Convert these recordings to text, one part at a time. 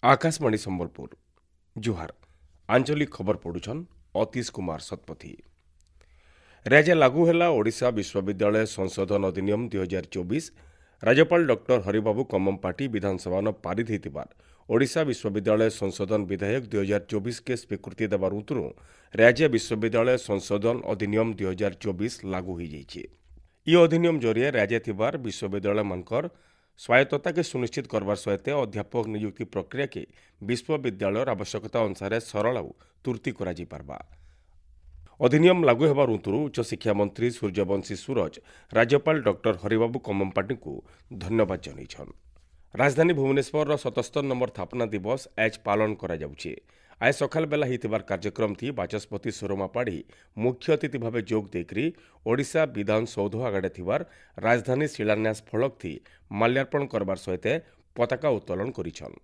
आकाशवाणी संबलपुर जुहार आंचलिक खबर पढ़ुछन अतीश कुमार शतपथी। राज्य लागू है ओडिशा विश्वविद्यालय संशोधन अधिनियम 2024। राज्यपाल डॉक्टर हरिबाबू कम्मपाटी विधानसभा पारित होतिबार ओडिशा विश्वविद्यालय संशोधन विधेयक 2024 के स्वीकृति देवार उतरू राज्य विश्वविद्यालय संशोधन अधिनियम 2024 लागू हो जाइए। यह अधिनियम जरिए राज्य थिबार विश्वविद्यालय मानकर स्वायत्तता के सुनिश्चित करवार सहित अध्यापक नियुक्ति प्रक्रिया के विश्वविद्यालय आवश्यकता अनुसार सरल और तुर्ती करा। अधिनियम लागू होबार उतरू उच्चशिक्षा मंत्री सूर्यवंशी सूरज राज्यपाल डॉक्टर हरिबाबू कम्मपाटी को धन्यवाद जनइछन। राजधानी भुवनेश्वर 77 नंबर स्थापना दिवस आज पालन करा जाउछे। आज सकाल बेला होइतिबार कार्यक्रम थी बाचस्पति सुरमा पाढ़ी मुख्य अतिथि भाव जोग देकरी ओडिशा विधान सौध आगड़े थिबार राजधानी शिलान्यास फलक थी माल्यार्पण करबार सहित पताका उत्तोलन करिछन।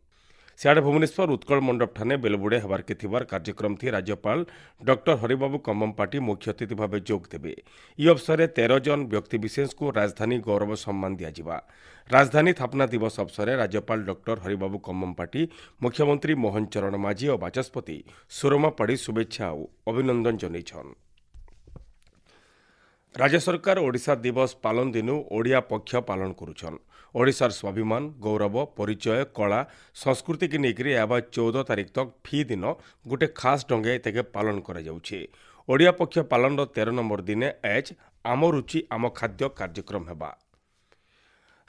सियाड़े भुवनेश्वर उत्कल मंडप ठाने बेलबुड़े हबार के थिबार कार्यक्रम थी राज्यपाल डॉक्टर हरिबाबू कम्मपाटी मुख्य अतिथि भाव जोग देबे। ई अवसर में 13 जन व्यक्तिविशेष को राजधानी गौरव सम्मान दिया। राजधानी स्थापना दिवस अवसर में राज्यपाल डॉक्टर हरिबाबू कम्मपाटी मुख्यमंत्री मोहन चरण माझी और बाचस्पति सुरमा पाढ़ी शुभेच्छा और अभिनंदन जनइछन। राज्य सरकार ओडिशा दिवस पालन दिनु ओडिया पक्ष पालन करुछन। ओडिशार स्वाभिमान गौरव परिचय कला संस्कृति की लेकर एवं 14 तारीख तक फी दिन गोटे खास ढंगे तेगे पालन करा जाउछे। ओडिया पक्ष पालन 13 नंबर दिने आज आम रुचि आम खाद्य कार्यक्रम हेबा।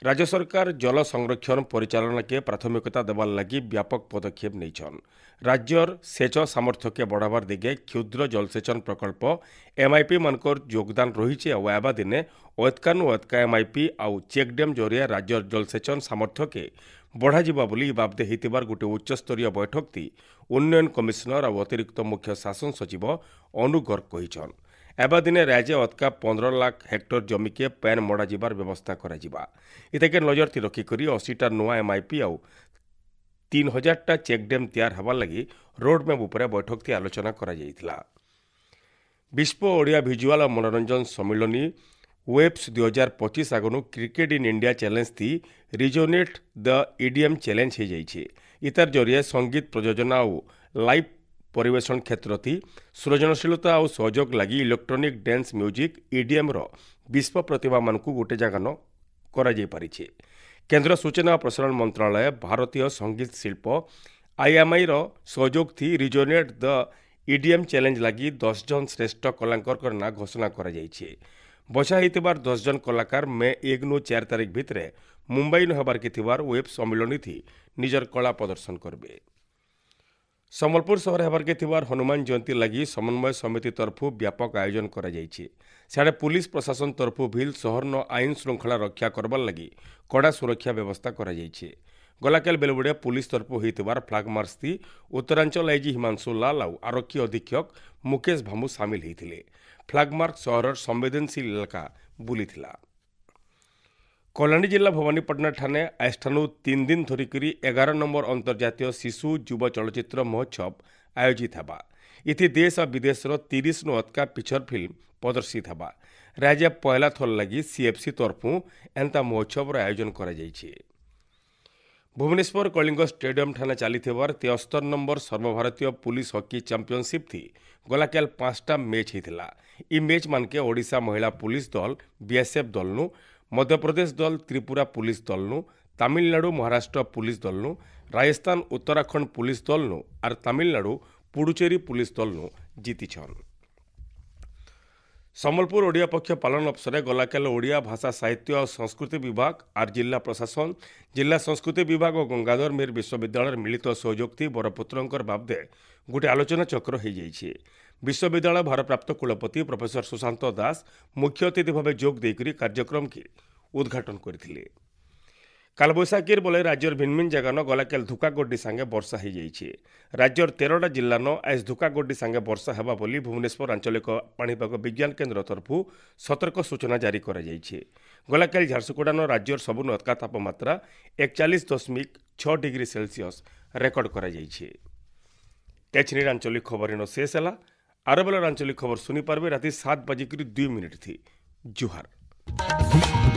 राज्य सरकार जल संरक्षण परिचालन के प्राथमिकता देवार लगी व्यापक पदक्षेप नैछन। राज्यर सेच सामर्थ्य के बढ़ावार दिगे क्षुद्र जलसेचन प्रकल्प एमआईपी मानकर योगदान रही और एबा दिने ओतकानु ओतका एमआईपी आउ चेकडेम जरिए राज्यर जलसेचन सामर्थ्य के बढ़ाजिबा बोली बाबदे हितिबार गोटे उच्चस्तरीय बैठक थी उन्नयन कमिशनर और अतिरिक्त मुख्य शासन सचिव अनु गर्ग कहिछन। एबा दिने राज्य अतका 15 लाख हेक्टर जमी के पैन मड़ा जिबार व्यवस्था करा जिबा। इतेके नजर थी रखिकरी 80टा नुआ एमआईपी आउ 3000टा चेकडेम तैयार हबार लगी रोडमैप उपरे बैठक थी आलोचना करा जाइथिला। विश्व ओडिया भिजुआल और मनोरंजन सम्मिलनी वेब्स 2025 आगनु क्रिकेट इन इंडिया चैलेंज थी रिजोनेट द ईडीएम चैलेंज हो जाइए। इतार जरिए संगीत प्रयोजना और लाइव परिवेशन क्षेत्र थी सृजनशीलता और सहयोग लगी इलेक्ट्रोनिक डांस म्यूजिक ईडीएम रो विश्व प्रतिभा मानकु गोटे जगह करा जाई परिछे। केंद्र सूचना और प्रसारण मंत्रालय भारतीय संगीत शिल्प आईएमआई रो सहयोग थी रिजोनेट द ईडीएम चैलेंज लगी 10 जन श्रेष्ठ कलाकार ना घोषणा करा जाइछे। बछा होइतिबार 10 जन कलाकार मे 1 नु 4 तारीख भितरे मुंबई न हबार के थिबार वेब सम्मिलनी थी निजर कला प्रदर्शन करबे। सम्बलपुर सहर हेबार के थिबार हनुमान जयंती लगी समन्वय समिति तरफु व्यापक आयोजन करा जाइछे। सियाड़े पुलिस प्रशासन तरफु भील सहर न आईन श्रृंखला रक्षा करबार लगी कड़ा सुरक्षा व्यवस्था करा जाइछे। गलाकेल बेलबुड़े पुलिस तरफु होइतिबार फ्लाग मार्च थी उत्तरांचल आईजी हिमांशु लाल और आरक्षी अधीक्षक मुकेश भामू सामिल होइथिले। फ्लाग मार्च सहर संवेदनशील इलाका बुलीथिला। कलाहांडी जिला भवानीपटना ठाने आजठानु 3 दिन धरिकी 11 नंबर अंतर्जातीय शिशु युव चलचित्र महोत्सव आयोजित हेबा। इति देश और विदेश 30 नु अतका पिक्चर फिल्म प्रदर्शित हेबा। राज्य पहला थर लगी सीएफसी तरफु एंता महोत्सव आयोजन करा जाइछे। भुवनेश्वर कलिंग स्टेडियम ठाने चली 73 नंबर सर्वभारतीय पुलिस हॉकी चैंपियनशिप थी गलाकेल 5टा मैच होता। इ मैच मानके ओडिशा महिला पुलिस दल बीएसएफ दल मध्यप्रदेश दल त्रिपुरा पुलिस दल तमिलनाडु महाराष्ट्र पुलिस दल राजस्थान उत्तराखंड पुलिस दल और तमिलनाडु पुडुचेरी पुलिस दल जीतिछन। सम्बलपुर ओडिया पक्ष पालन अवसर गलाकेल ओडिया भाषा साहित्य और संस्कृति विभाग और जिला प्रशासन जिला संस्कृति विभाग और गंगाधर मेहर विश्वविद्यालय मिलित सहयोग थी बरपुत्र बाबदे गोटे आलोचना चक्र हो जाइए। विश्वविद्यालय भारप्राप्त कुलपति प्रोफेसर सुशांत दास मुख्य अतिथि भाव जोग देकरी कार्यक्रम के उद्घाटन करथिले। कालबैशाखीर बोले राज्यर भिन्न जगह गलाकेल धुकागड्डी सांगे वर्षा हो जाइए। राज्यर 13टा जिल्लान आज धुकागड्डी सांगे वर्षा हेबा बोली भुवनेश्वर आंचलिक पाणीपाग विज्ञान केन्द्र तरफु सतर्क सूचना जारी करा जाइए। गलाकेल झारसुगुड़ान राज्यर सबुन अतका तापमात्रा 41.6 डिग्री सेल्सियस रेकर्ड करा जाइए। एचनी आंचलिक खबर इन शेष है। आर बेलर आंचलिक खबर सुनी पार्बे राति 7 बजिक 2 मिनिट थी। जुहार।